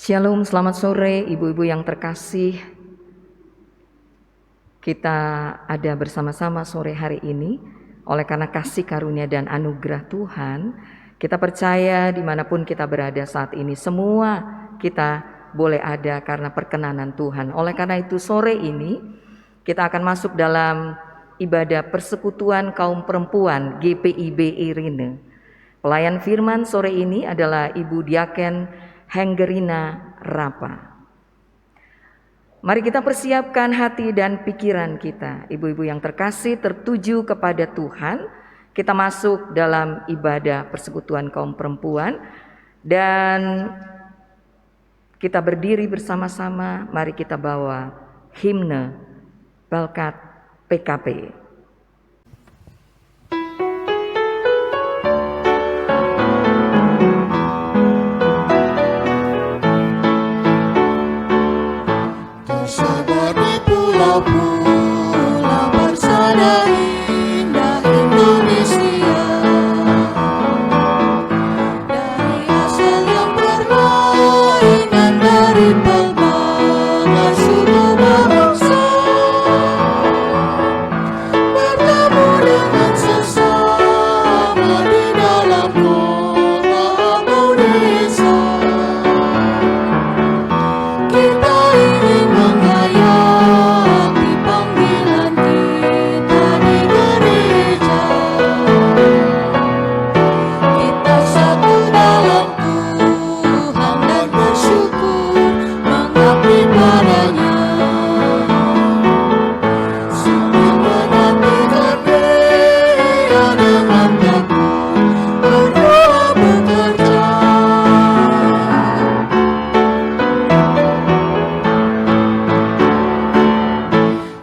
Shalom, selamat sore ibu-ibu yang terkasih. Kita ada bersama-sama sore hari ini. Oleh karena kasih karunia dan anugerah Tuhan, kita percaya dimanapun kita berada saat ini, semua kita boleh ada karena perkenanan Tuhan. Oleh karena itu sore ini kita akan masuk dalam ibadah persekutuan kaum perempuan GPIB Irene. Pelayan firman sore ini adalah Ibu Diaken Henggerina Rapa. Mari kita persiapkan hati dan pikiran kita, ibu-ibu yang terkasih, tertuju kepada Tuhan. Kita masuk dalam ibadah persekutuan kaum perempuan dan kita berdiri bersama-sama. Mari kita bawa himne Balkat PKP. Tersebar di pulau-pulau bersama indah Indonesia, dari asal yang berlainan, dari pelbagai suku bangsa, bertemu dengan sesama di dalam kota atau desa. Kita ingin menghayati panggilan kita di gereja. Kita satu dalam Tuhan dan bersyukur mengabdi padanya, sambil menantikan Dia dengan tekun berdoa bekerja.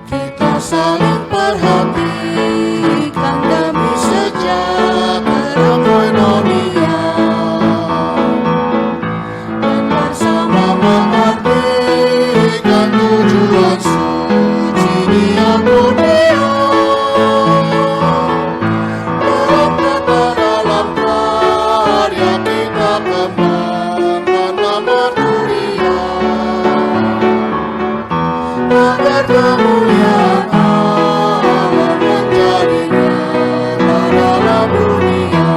Kita saling perhatikan demi sejahtera koinonia, dan bersama mengartikan tujuan suci di Amonia. Dalam kata, dalam karya kita kembangkan nama Tuhan, agar kemuliaan Allah menjadi nyata dalam dunia.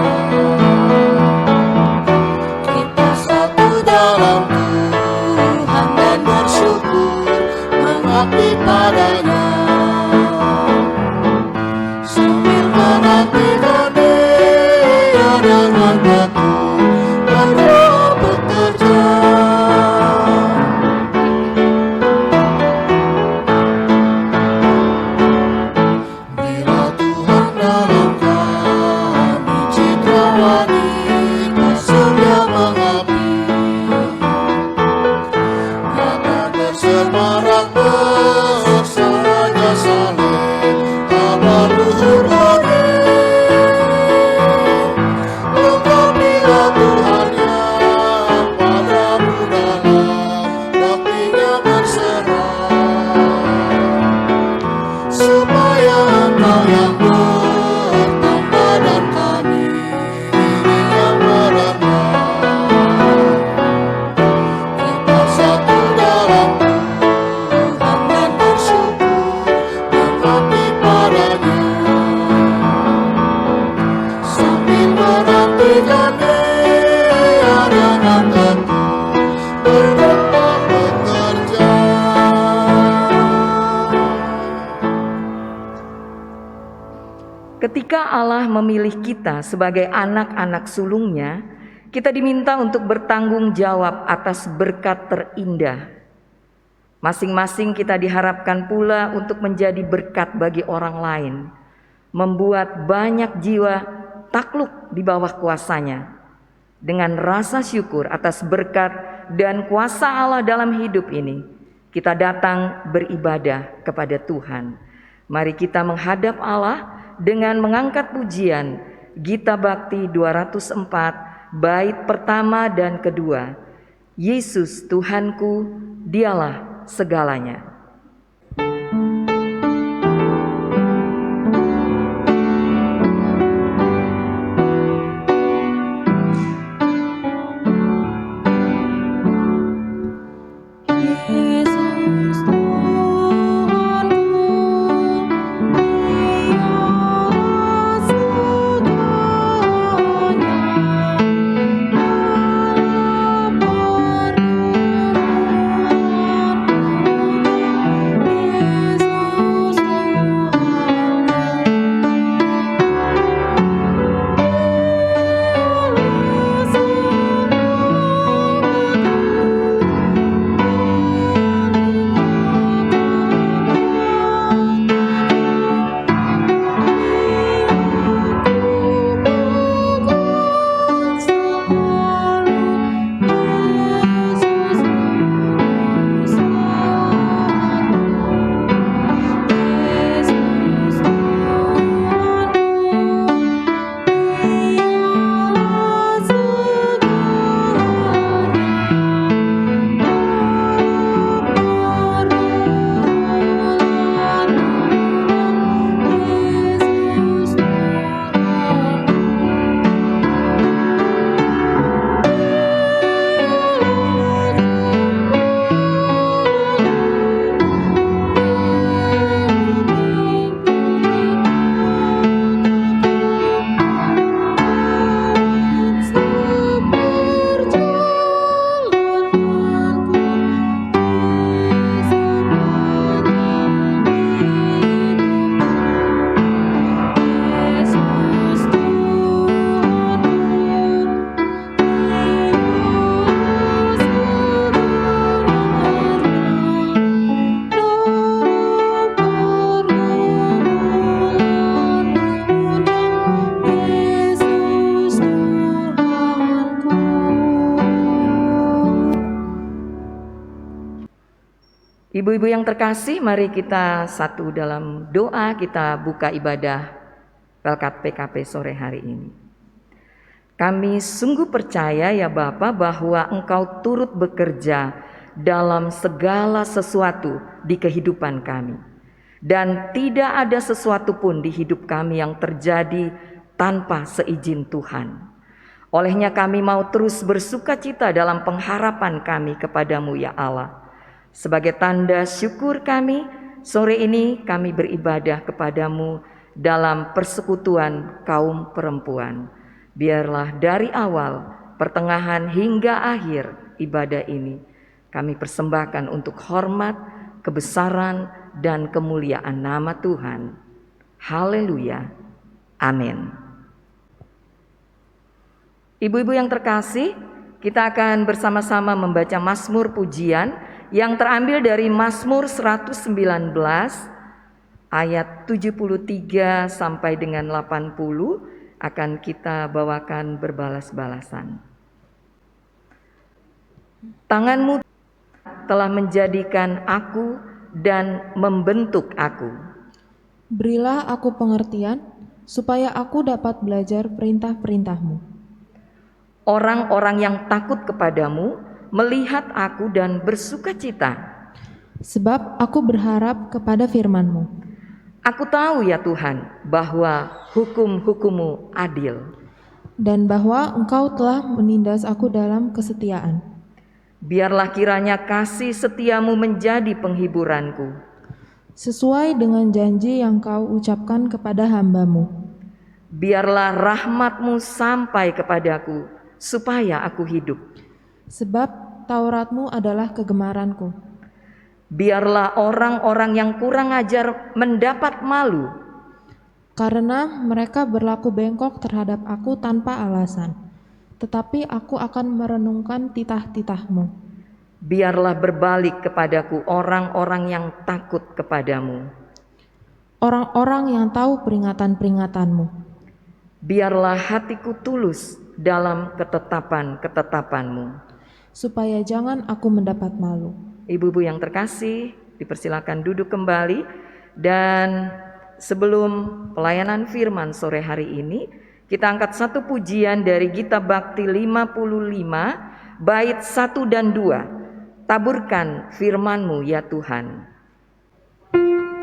Kita satu dalam Tuhan dan bersyukur mengabdi padanya, sambil menantikan Dia dengan tekun berdoa bekerja. Bila Tuhan dalam kami citra wanita sedia mengabdi, nyata bersemarak bersama saling kabar luhur budi. Lengkapilah Tuhan yang padamu dalam baktinya berserah, supaya Engkau yang bertambah dan kami ini yang merendah. Kita satu dalam Tuhan dan bersyukur mengabdi padanya, sambil menantikan Dia dengan tekun berdoa bekerja. Ketika Allah memilih kita sebagai anak-anak sulungnya, kita diminta untuk bertanggung jawab atas berkat terindah. Masing-masing kita diharapkan pula untuk menjadi berkat bagi orang lain, membuat banyak jiwa takluk di bawah kuasanya. Dengan rasa syukur atas berkat dan kuasa Allah dalam hidup ini, kita datang beribadah kepada Tuhan. Mari kita menghadap Allah dengan mengangkat pujian Gita Bakti 204 bait pertama dan kedua. Yesus Tuhanku, Dialah segalanya. Ibu-ibu yang terkasih, mari kita satu dalam doa, kita buka ibadah Pelkat PKP sore hari ini. Kami sungguh percaya ya Bapa bahwa Engkau turut bekerja dalam segala sesuatu di kehidupan kami. Dan tidak ada sesuatu pun di hidup kami yang terjadi tanpa seizin Tuhan. Olehnya kami mau terus bersukacita dalam pengharapan kami kepadamu ya Allah. Sebagai tanda syukur kami, sore ini kami beribadah kepadamu dalam persekutuan kaum perempuan. Biarlah dari awal, pertengahan hingga akhir ibadah ini kami persembahkan untuk hormat, kebesaran, dan kemuliaan nama Tuhan. Haleluya. Amin. Ibu-ibu yang terkasih, kita akan bersama-sama membaca Mazmur pujian yang terambil dari Mazmur 119 ayat 73 sampai dengan 80 akan kita bawakan berbalas-balasan. Tanganmu telah menjadikan aku dan membentuk aku. Berilah aku pengertian, supaya aku dapat belajar perintah-perintah-Mu. Orang-orang yang takut kepadamu melihat aku dan bersukacita. Sebab aku berharap kepada firman-Mu. Aku tahu ya Tuhan bahwa hukum-hukum-Mu adil. Dan bahwa Engkau telah menindas aku dalam kesetiaan. Biarlah kiranya kasih setiamu menjadi penghiburanku. Sesuai dengan janji yang Kau ucapkan kepada hamba-Mu. Biarlah rahmat-Mu sampai kepadaku, supaya aku hidup. Sebab Taurat-Mu adalah kegemaranku. Biarlah orang-orang yang kurang ajar mendapat malu. Karena mereka berlaku bengkok terhadap aku tanpa alasan. Tetapi aku akan merenungkan titah-titah-Mu. Biarlah berbalik kepadaku orang-orang yang takut kepadamu. Orang-orang yang tahu peringatan-peringatan-Mu. Biarlah hatiku tulus dalam ketetapan-ketetapan-Mu. Supaya jangan aku mendapat malu. Ibu-ibu yang terkasih, dipersilakan duduk kembali. Dan sebelum pelayanan firman sore hari ini, kita angkat satu pujian dari Gita Bakti 55, bait 1 dan 2. Taburkan firman-Mu ya Tuhan. Selalu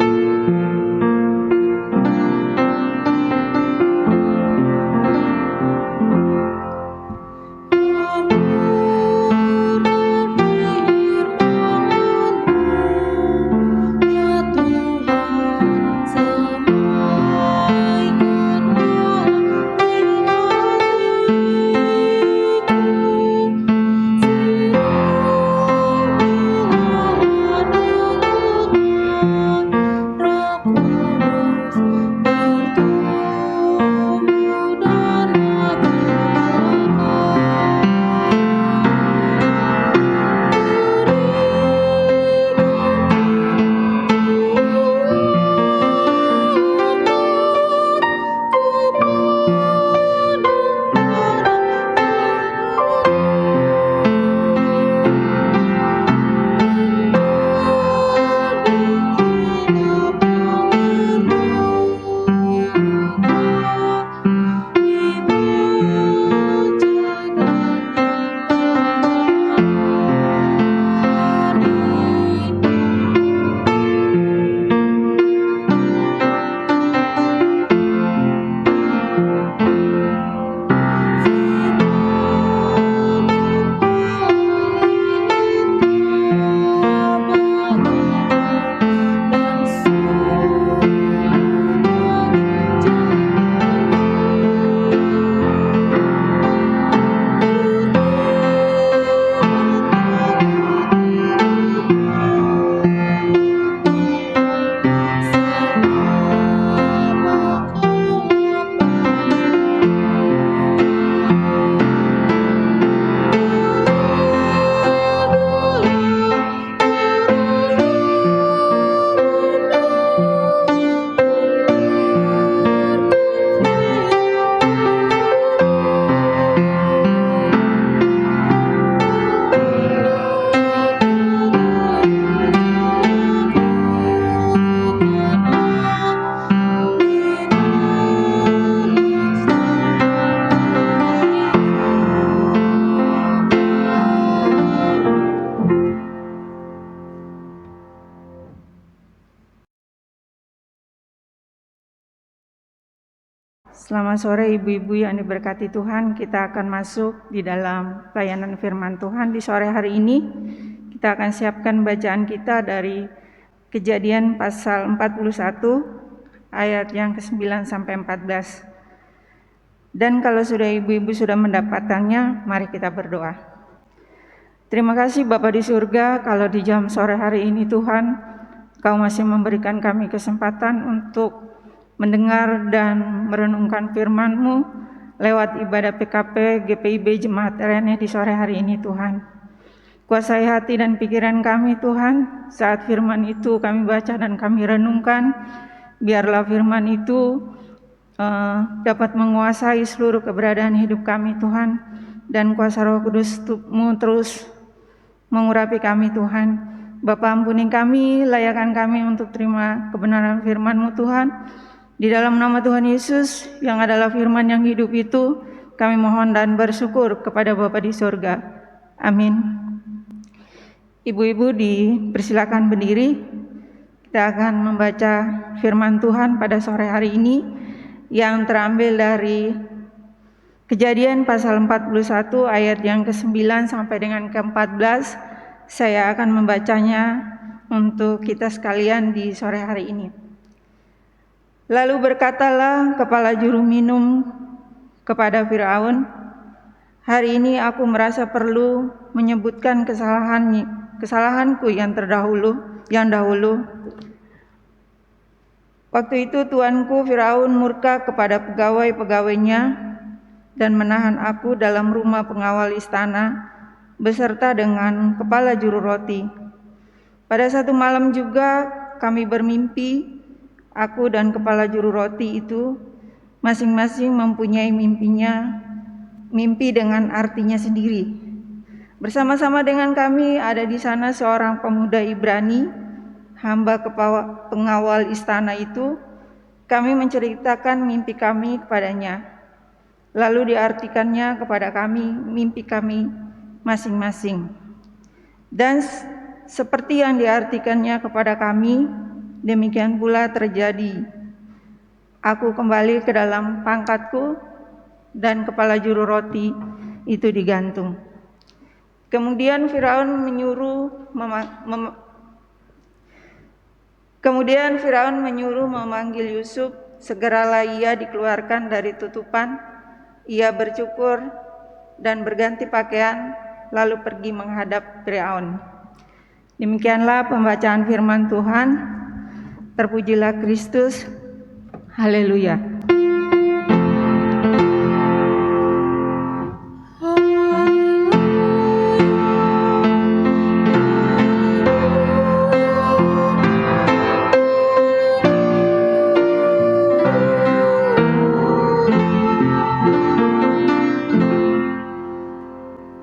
Selamat sore ibu-ibu yang diberkati Tuhan. Kita akan masuk di dalam pelayanan firman Tuhan di sore hari ini. Kita akan siapkan bacaan kita dari Kejadian pasal 41 ayat yang ke-9 sampai 14. Dan kalau sudah ibu-ibu sudah mendapatkannya, mari kita berdoa. Terima kasih Bapa di surga, kalau di jam sore hari ini Tuhan, Kau masih memberikan kami kesempatan untuk mendengar dan merenungkan firman-Mu lewat ibadah PKP GPIB Jemaat RNE di sore hari ini Tuhan. Kuasai hati dan pikiran kami Tuhan, saat firman itu kami baca dan kami renungkan, biarlah firman itu dapat menguasai seluruh keberadaan hidup kami Tuhan, dan kuasa Roh Kudus-Mu terus mengurapi kami Tuhan. Bapa, ampuni kami, layakan kami untuk terima kebenaran firman-Mu Tuhan. Di dalam nama Tuhan Yesus yang adalah firman yang hidup itu, kami mohon dan bersyukur kepada Bapa di surga. Amin. Ibu-ibu dipersilakan berdiri. Kita akan membaca firman Tuhan pada sore hari ini yang terambil dari Kejadian pasal 41 ayat yang ke-9 sampai dengan ke-14. Saya akan membacanya untuk kita sekalian di sore hari ini. Lalu berkatalah kepala juru minum kepada Firaun, "Hari ini aku merasa perlu menyebutkan kesalahanku yang dahulu. Waktu itu tuanku Firaun murka kepada pegawai-pegawainya dan menahan aku dalam rumah pengawal istana beserta dengan kepala juru roti. Pada satu malam juga kami bermimpi, aku dan kepala juru roti itu masing-masing mempunyai mimpi dengan artinya sendiri. Bersama-sama dengan kami ada di sana seorang pemuda Ibrani, hamba pengawal istana itu. Kami menceritakan mimpi kami kepadanya, lalu diartikannya kepada kami mimpi kami masing-masing. Dan seperti yang diartikannya kepada kami, demikian pula terjadi. Aku kembali ke dalam pangkatku dan kepala juru roti itu digantung. Kemudian Firaun menyuruh memanggil Yusuf. Segeralah ia dikeluarkan dari tutupan. Ia bercukur dan berganti pakaian, lalu pergi menghadap Firaun. Demikianlah pembacaan firman Tuhan. Terpujilah Kristus. Haleluya.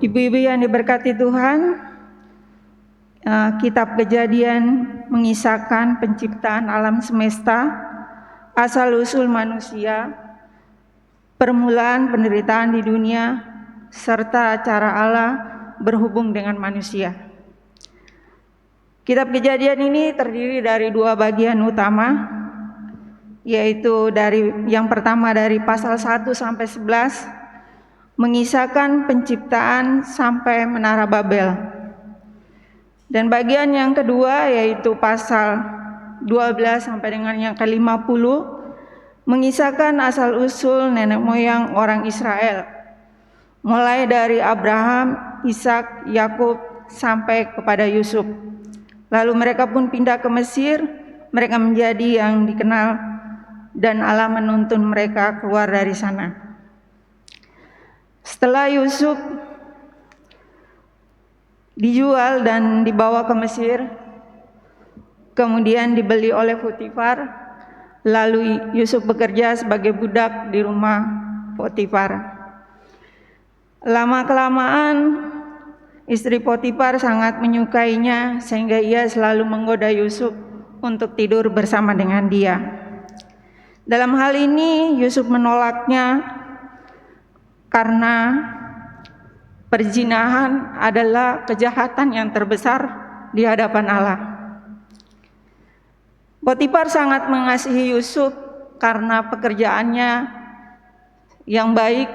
Ibu-ibu yang diberkati Tuhan, kitab Kejadian mengisahkan penciptaan alam semesta, asal-usul manusia, permulaan penderitaan di dunia, serta cara Allah berhubung dengan manusia. Kitab Kejadian ini terdiri dari dua bagian utama, yaitu yang pertama dari pasal 1 sampai 11, mengisahkan penciptaan sampai menara Babel. Dan bagian yang kedua yaitu pasal 12 sampai dengan yang ke-50 mengisahkan asal-usul nenek moyang orang Israel, mulai dari Abraham, Ishak, Yakub sampai kepada Yusuf. Lalu mereka pun pindah ke Mesir, mereka menjadi yang dikenal dan Allah menuntun mereka keluar dari sana. Setelah Yusuf dijual dan dibawa ke Mesir, kemudian dibeli oleh Potifar, lalu Yusuf bekerja sebagai budak di rumah Potifar. Lama-kelamaan istri Potifar sangat menyukainya sehingga ia selalu menggoda Yusuf untuk tidur bersama dengan dia. Dalam hal ini Yusuf menolaknya karena perzinahan adalah kejahatan yang terbesar di hadapan Allah. Potifar sangat mengasihi Yusuf karena pekerjaannya yang baik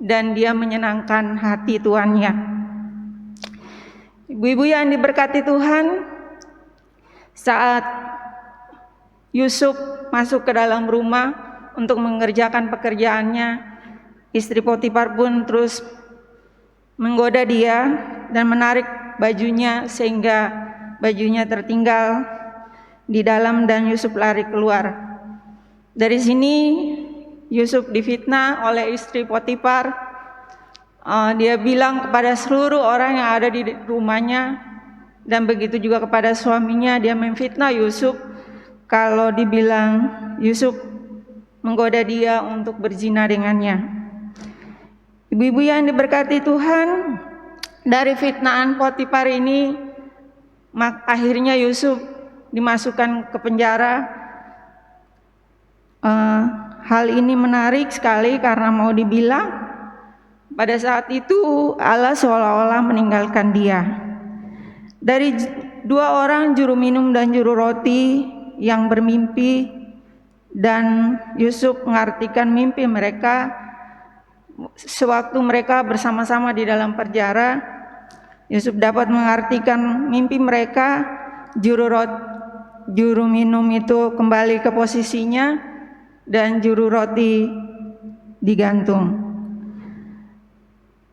dan dia menyenangkan hati tuannya. Ibu-ibu yang diberkati Tuhan, saat Yusuf masuk ke dalam rumah untuk mengerjakan pekerjaannya, istri Potifar pun terus menggoda dia dan menarik bajunya sehingga bajunya tertinggal di dalam dan Yusuf lari keluar. Dari sini Yusuf difitnah oleh istri Potifar. Dia bilang kepada seluruh orang yang ada di rumahnya dan begitu juga kepada suaminya, dia memfitnah Yusuf kalau dibilang Yusuf menggoda dia untuk berzina dengannya. Ibu-ibu yang diberkati Tuhan, dari fitnahan Potifar ini akhirnya Yusuf dimasukkan ke penjara. Hal ini menarik sekali karena mau dibilang pada saat itu Allah seolah-olah meninggalkan dia. Dari dua orang juru minum dan juru roti yang bermimpi, dan Yusuf mengartikan mimpi mereka sewaktu mereka bersama-sama di dalam penjara. Yusuf dapat mengartikan mimpi mereka. Juru minum itu kembali ke posisinya dan juru roti digantung.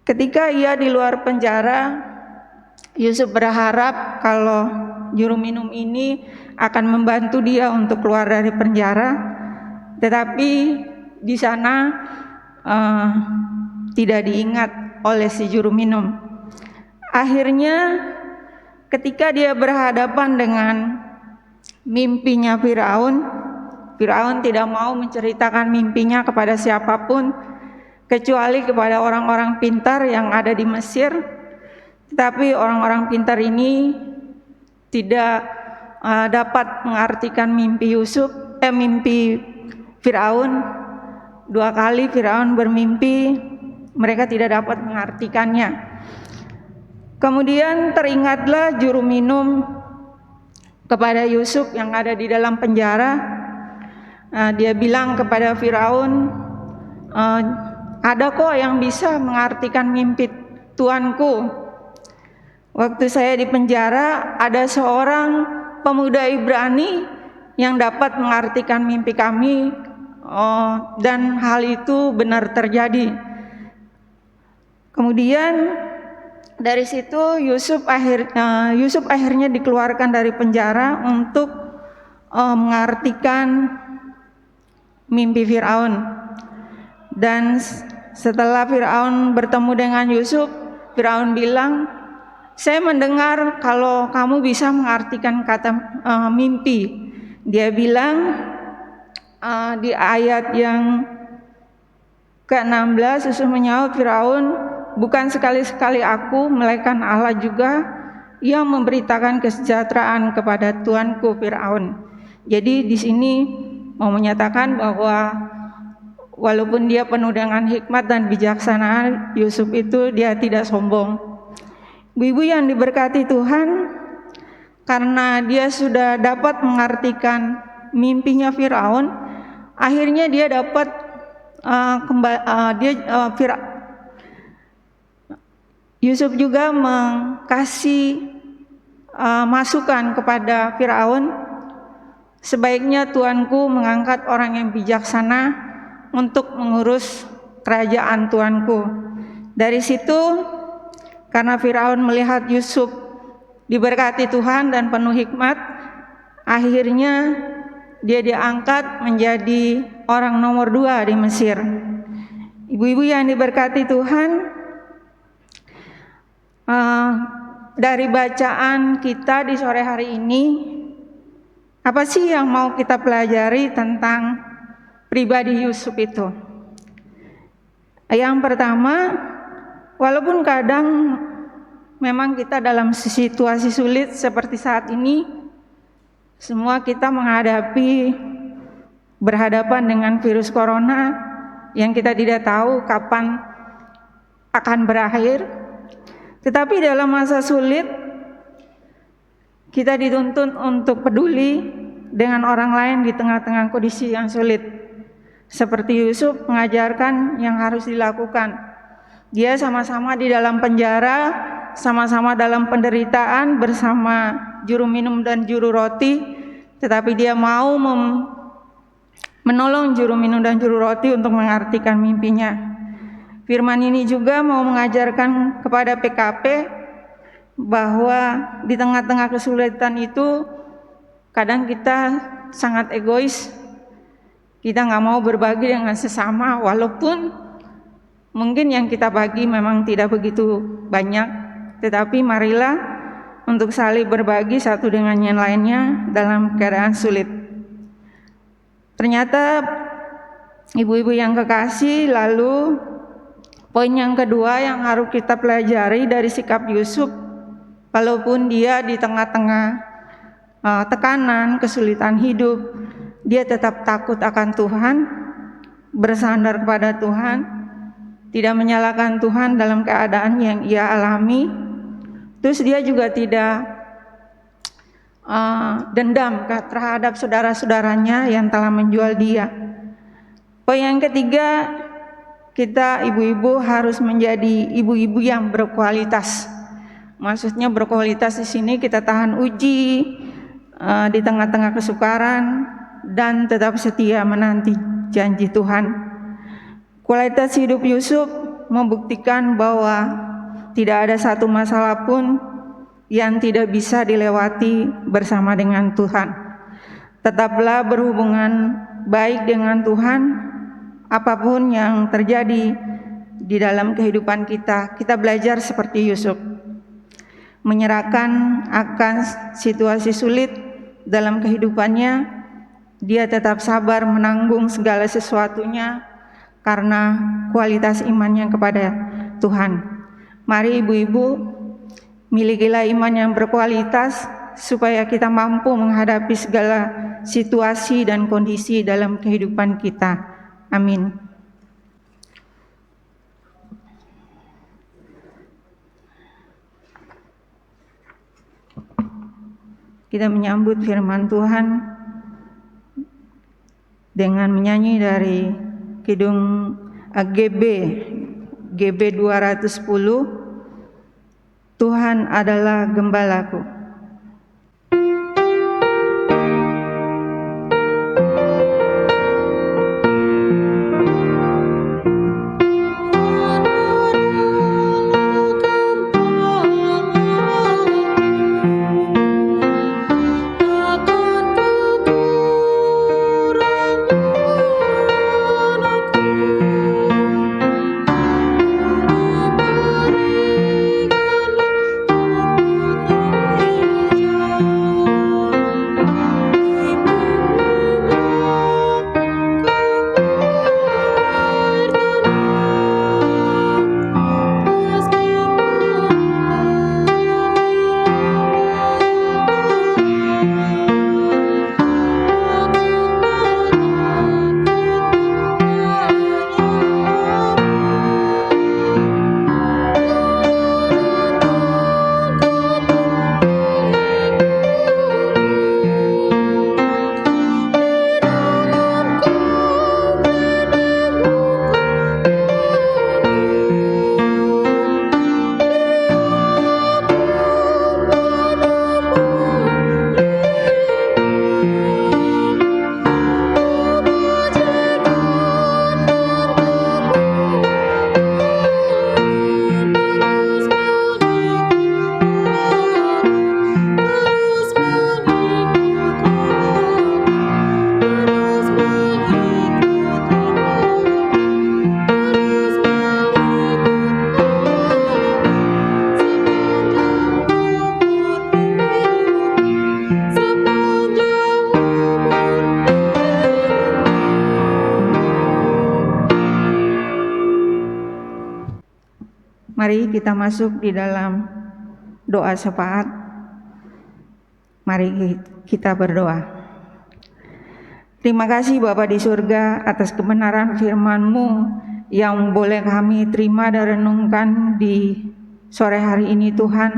Ketika ia di luar penjara, Yusuf berharap kalau juru minum ini akan membantu dia untuk keluar dari penjara, tetapi di sana tidak diingat oleh si juru minum. Akhirnya ketika dia berhadapan dengan mimpinya Firaun tidak mau menceritakan mimpinya kepada siapapun kecuali kepada orang-orang pintar yang ada di Mesir. Tetapi orang-orang pintar ini tidak dapat mengartikan mimpi mimpi Firaun. Dua kali Firaun bermimpi, mereka tidak dapat mengartikannya. Kemudian teringatlah juru minum kepada Yusuf yang ada di dalam penjara. Dia bilang kepada Firaun, ada kok yang bisa mengartikan mimpi tuanku. Waktu saya di penjara, ada seorang pemuda Ibrani yang dapat mengartikan mimpi kami, dan hal itu benar terjadi. Kemudian dari situ Yusuf akhirnya dikeluarkan dari penjara untuk mengartikan mimpi Firaun. Dan setelah Firaun bertemu dengan Yusuf, Firaun bilang, saya mendengar kalau kamu bisa mengartikan kata mimpi. Dia bilang di ayat yang ke-16, Yusuf menjawab Firaun, bukan sekali-sekali aku, melainkan Allah juga yang memberitakan kesejahteraan kepada tuanku Firaun. Jadi di sini mau menyatakan bahwa walaupun dia penuh dengan hikmat dan bijaksana, Yusuf itu dia tidak sombong. Ibu-ibu yang diberkati Tuhan, karena dia sudah dapat mengartikan mimpinya Firaun, akhirnya dia dapat Yusuf juga mengasih masukan kepada Firaun, sebaiknya tuanku mengangkat orang yang bijaksana untuk mengurus kerajaan tuanku. Dari situ, karena Firaun melihat Yusuf diberkati Tuhan dan penuh hikmat, akhirnya dia diangkat menjadi orang nomor 2 di Mesir. Ibu-ibu yang diberkati Tuhan, dari bacaan kita di sore hari ini, apa sih yang mau kita pelajari tentang pribadi Yusuf itu? Yang pertama, walaupun kadang memang kita dalam situasi sulit seperti saat ini, semua kita berhadapan dengan virus corona yang kita tidak tahu kapan akan berakhir. Tetapi dalam masa sulit, kita dituntut untuk peduli dengan orang lain di tengah-tengah kondisi yang sulit. Seperti Yusuf mengajarkan yang harus dilakukan. Dia sama-sama di dalam penjara, sama-sama dalam penderitaan bersama juru minum dan juru roti, tetapi dia mau menolong juru minum dan juru roti untuk mengartikan mimpinya. Firman ini juga mau mengajarkan kepada PKP bahwa di tengah-tengah kesulitan itu kadang kita sangat egois. Kita nggak mau berbagi dengan sesama, walaupun mungkin yang kita bagi memang tidak begitu banyak, tetapi marilah untuk saling berbagi satu dengan yang lainnya dalam keadaan sulit. Ternyata ibu-ibu yang kekasih, lalu poin yang kedua yang harus kita pelajari dari sikap Yusuf, walaupun dia di tengah-tengah tekanan, kesulitan hidup, dia tetap takut akan Tuhan, bersandar kepada Tuhan, tidak menyalahkan Tuhan dalam keadaan yang ia alami. Terus dia juga tidak dendam terhadap saudara-saudaranya yang telah menjual dia. Poin yang ketiga, kita ibu-ibu harus menjadi ibu-ibu yang berkualitas. Maksudnya berkualitas di sini kita tahan uji di tengah-tengah kesukaran dan tetap setia menanti janji Tuhan. Kualitas hidup Yusuf membuktikan bahwa tidak ada satu masalah pun yang tidak bisa dilewati bersama dengan Tuhan. Tetaplah berhubungan baik dengan Tuhan, apapun yang terjadi di dalam kehidupan kita. Kita belajar seperti Yusuf, menyerahkan akan situasi sulit dalam kehidupannya. Dia tetap sabar menanggung segala sesuatunya karena kualitas imannya kepada Tuhan. Mari ibu-ibu, milikilah iman yang berkualitas supaya kita mampu menghadapi segala situasi dan kondisi dalam kehidupan kita. Amin. Kita menyambut firman Tuhan dengan menyanyi dari Kidung GB 210, Tuhan adalah gembalaku. Mari kita masuk di dalam doa syafaat. Mari kita berdoa. Terima kasih Bapa di surga atas kebenaran firman-Mu yang boleh kami terima dan renungkan di sore hari ini Tuhan.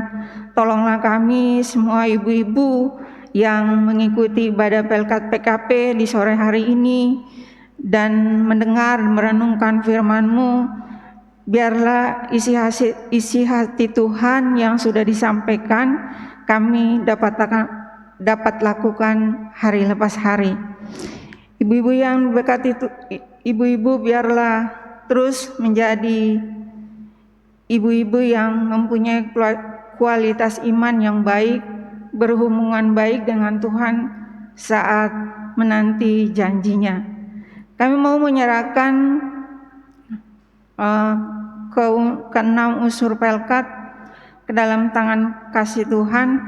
Tolonglah kami semua ibu-ibu yang mengikuti ibadah Pelkat PKP di sore hari ini dan mendengar merenungkan firman-Mu, biarlah isi hati Tuhan yang sudah disampaikan kami dapat lakukan hari lepas hari. Ibu-ibu yang berkati ibu-ibu, biarlah terus menjadi ibu-ibu yang mempunyai kualitas iman yang baik, berhubungan baik dengan Tuhan saat menanti janjinya. Kami mau menyerahkan ke-6 unsur Pelkat ke dalam tangan kasih Tuhan,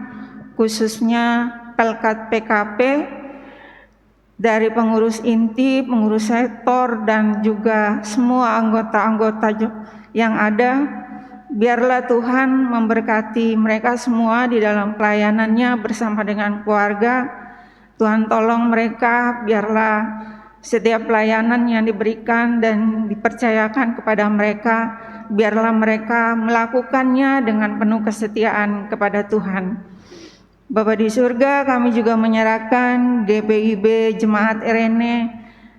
khususnya Pelkat PKP dari pengurus inti, pengurus sektor, dan juga semua anggota-anggota yang ada. Biarlah Tuhan memberkati mereka semua di dalam pelayanannya bersama dengan keluarga. Tuhan tolong mereka, biarlah setiap pelayanan yang diberikan dan dipercayakan kepada mereka, biarlah mereka melakukannya dengan penuh kesetiaan kepada Tuhan. Bapa di surga, kami juga menyerahkan GPIB Jemaat Irene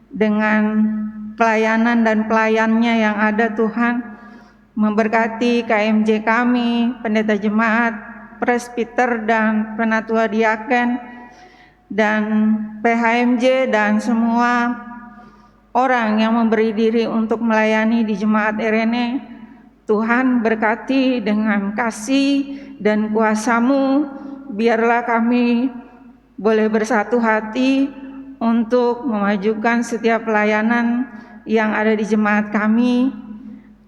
dengan pelayanan dan pelayannya yang ada, Tuhan. Memberkati KMJ kami, pendeta jemaat, presbiter dan penatua diaken, dan PHMJ dan semua orang yang memberi diri untuk melayani di Jemaat Irene. Tuhan berkati dengan kasih dan kuasa-Mu, biarlah kami boleh bersatu hati untuk memajukan setiap pelayanan yang ada di jemaat kami,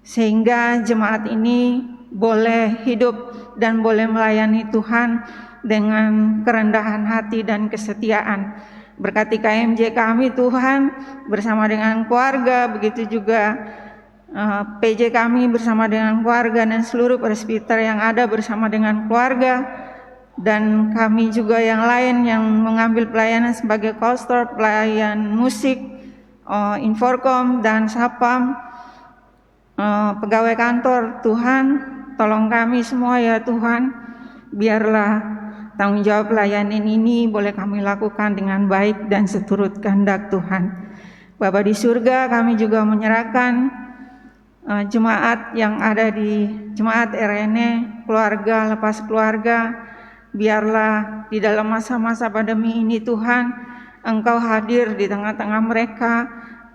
sehingga jemaat ini boleh hidup dan boleh melayani Tuhan dengan kerendahan hati dan kesetiaan. Berkati KMJ kami Tuhan bersama dengan keluarga, begitu juga PJ kami bersama dengan keluarga dan seluruh presbiter yang ada bersama dengan keluarga, dan kami juga yang lain yang mengambil pelayanan sebagai kostor, pelayan musik, Inforkom dan Sapam, pegawai kantor. Tuhan tolong kami semua ya Tuhan, biarlah tanggung jawab pelayanan ini boleh kami lakukan dengan baik dan seturut kehendak Tuhan. Bapa di surga, kami juga menyerahkan jemaat yang ada di Jemaat Irene, keluarga lepas keluarga, biarlah di dalam masa-masa pandemi ini Tuhan, Engkau hadir di tengah-tengah mereka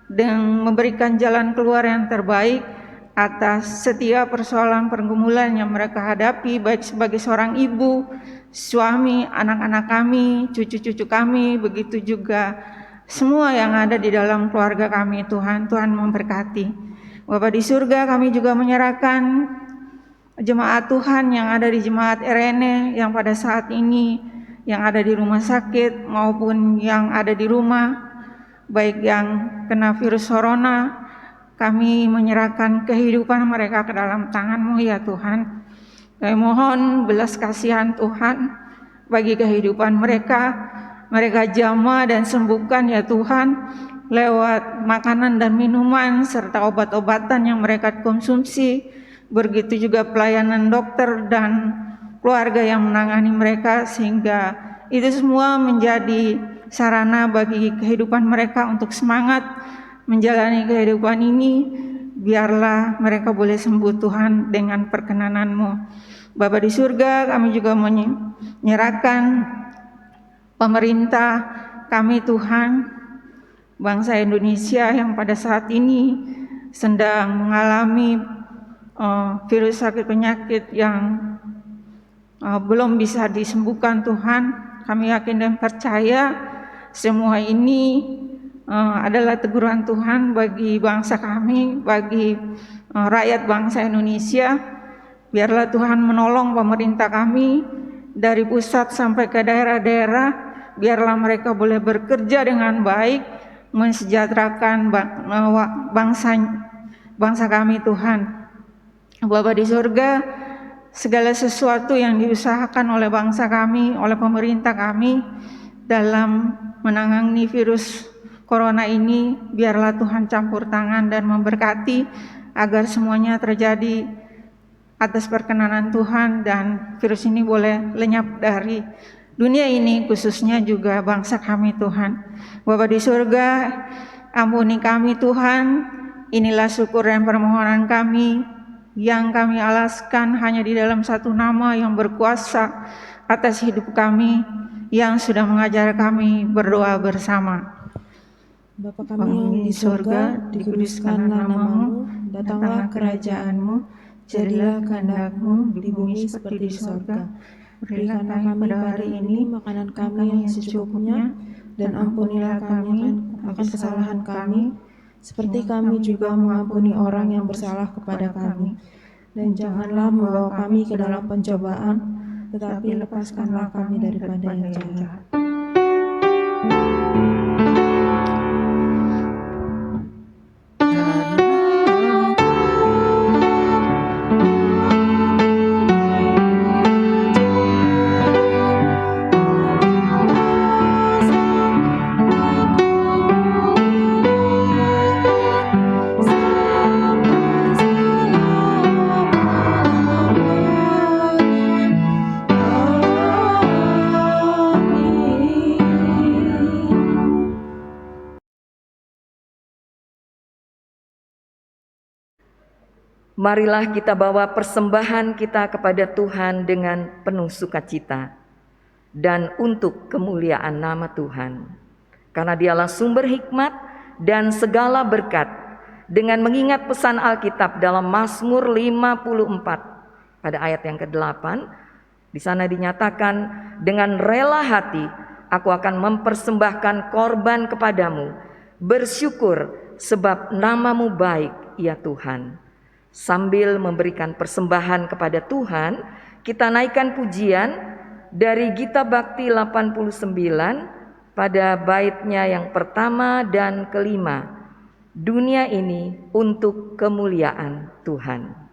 dan memberikan jalan keluar yang terbaik atas setiap persoalan pergumulan yang mereka hadapi, baik sebagai seorang ibu, suami, anak-anak kami, cucu-cucu kami, begitu juga semua yang ada di dalam keluarga kami. Tuhan memberkati. Bapa di surga, kami juga menyerahkan jemaat Tuhan yang ada di Jemaat Irene yang pada saat ini yang ada di rumah sakit maupun yang ada di rumah, baik yang kena virus corona. Kami menyerahkan kehidupan mereka ke dalam tangan-Mu ya Tuhan. Kami mohon belas kasihan Tuhan bagi kehidupan mereka. Mereka jamah dan sembuhkan ya Tuhan lewat makanan dan minuman serta obat-obatan yang mereka konsumsi. Begitu juga pelayanan dokter dan keluarga yang menangani mereka, sehingga itu semua menjadi sarana bagi kehidupan mereka untuk semangat menjalani kehidupan ini. Biarlah mereka boleh sembuh Tuhan dengan perkenanan-Mu. Bapa di surga, kami juga menyerahkan pemerintah kami Tuhan, bangsa Indonesia yang pada saat ini sedang mengalami virus sakit penyakit yang belum bisa disembuhkan Tuhan. Kami yakin dan percaya semua ini adalah teguran Tuhan bagi bangsa kami, bagi rakyat bangsa Indonesia. Biarlah Tuhan menolong pemerintah kami dari pusat sampai ke daerah-daerah. Biarlah mereka boleh bekerja dengan baik, mensejahterakan bangsa kami Tuhan. Bapa di surga, segala sesuatu yang diusahakan oleh bangsa kami, oleh pemerintah kami dalam menangani virus corona ini, biarlah Tuhan campur tangan dan memberkati agar semuanya terjadi atas perkenanan Tuhan dan virus ini boleh lenyap dari dunia ini, khususnya juga bangsa kami Tuhan. Bapa di surga, Ampuni kami Tuhan, inilah syukur dan permohonan kami yang kami alaskan hanya di dalam satu nama yang berkuasa atas hidup kami, yang sudah mengajar kami berdoa bersama. Bapa kami yang di surga, dikuduskanlah namamu, datanglah kerajaanmu, jadilah kehendak-Mu di bumi seperti di surga. Berikanlah kami pada hari ini makanan kami yang secukupnya, dan ampunilah kami akan kesalahan kami, seperti kami juga mengampuni orang yang bersalah kepada kami. Dan janganlah membawa kami ke dalam pencobaan, tetapi lepaskanlah kami daripada yang jahat. Marilah kita bawa persembahan kita kepada Tuhan dengan penuh sukacita dan untuk kemuliaan nama Tuhan. Karena Dialah sumber hikmat dan segala berkat, dengan mengingat pesan Alkitab dalam Mazmur 54 pada ayat yang ke-8. Di sana dinyatakan, dengan rela hati aku akan mempersembahkan korban kepadamu, bersyukur sebab namamu baik ya Tuhan. Sambil memberikan persembahan kepada Tuhan, kita naikkan pujian dari Gita Bhakti 89 pada baitnya yang pertama dan kelima. Dunia ini untuk kemuliaan Tuhan.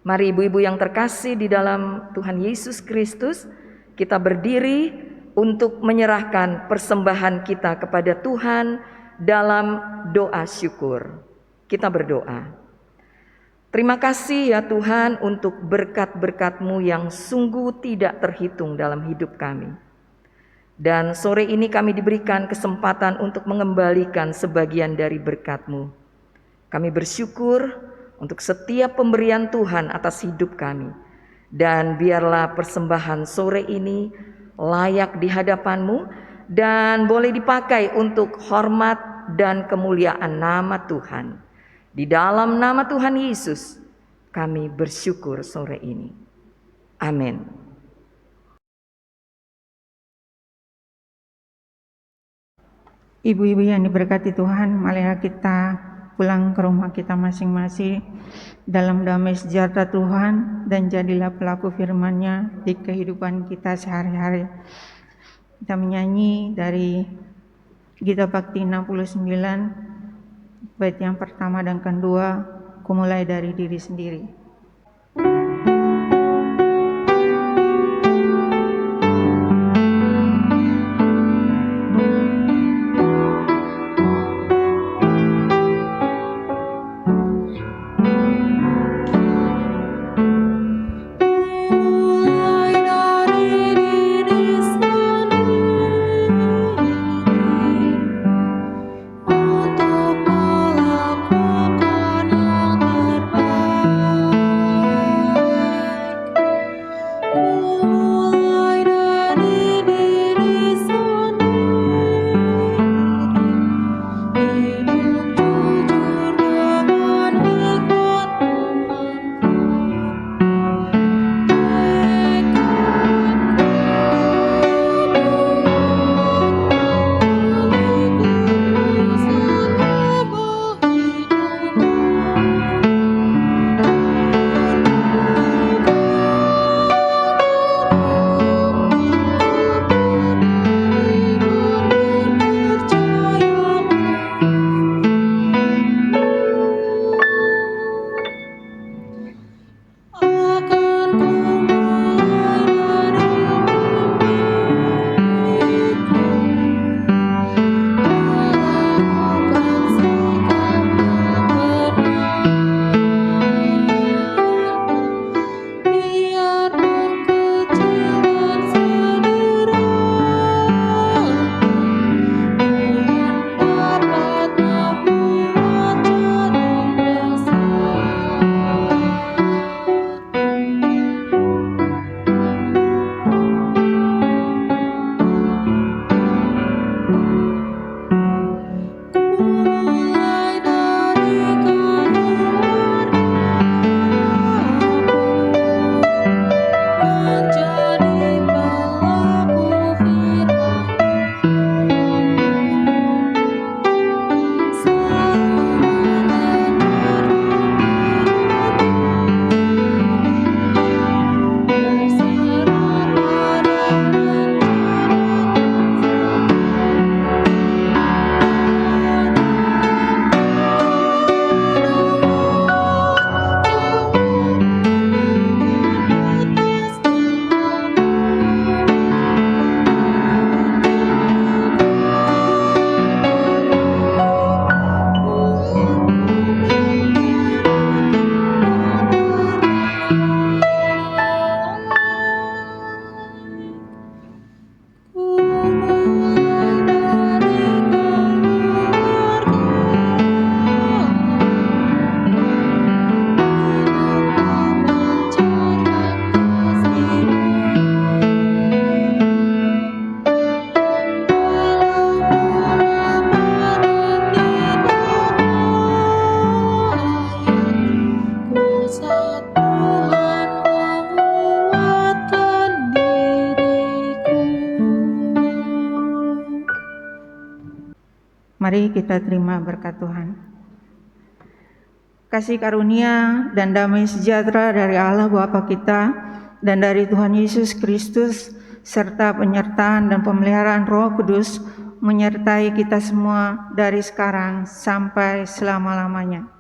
Mari ibu-ibu yang terkasih di dalam Tuhan Yesus Kristus, kita berdiri untuk menyerahkan persembahan kita kepada Tuhan dalam doa syukur. Kita berdoa. Terima kasih ya Tuhan untuk berkat-berkat-Mu yang sungguh tidak terhitung dalam hidup kami. Dan sore ini kami diberikan kesempatan untuk mengembalikan sebagian dari berkat-Mu. Kami bersyukur untuk setiap pemberian Tuhan atas hidup kami. Dan biarlah persembahan sore ini layak di hadapan-Mu dan boleh dipakai untuk hormat dan kemuliaan nama Tuhan. Di dalam nama Tuhan Yesus kami bersyukur sore ini. Amin. Ibu-ibu yang diberkati Tuhan, marilah kita pulang ke rumah kita masing-masing dalam damai sejahtera Tuhan, dan jadilah pelaku firman-Nya di kehidupan kita sehari-hari. Kita menyanyi dari Gita Bhakti 69 bait yang pertama dan kedua, Ku mulai dari diri sendiri. Mulai dari diri sendiri. Mari kita terima berkat Tuhan. Kasih karunia dan damai sejahtera dari Allah Bapa kita dan dari Tuhan Yesus Kristus serta penyertaan dan pemeliharaan Roh Kudus menyertai kita semua dari sekarang sampai selama-lamanya.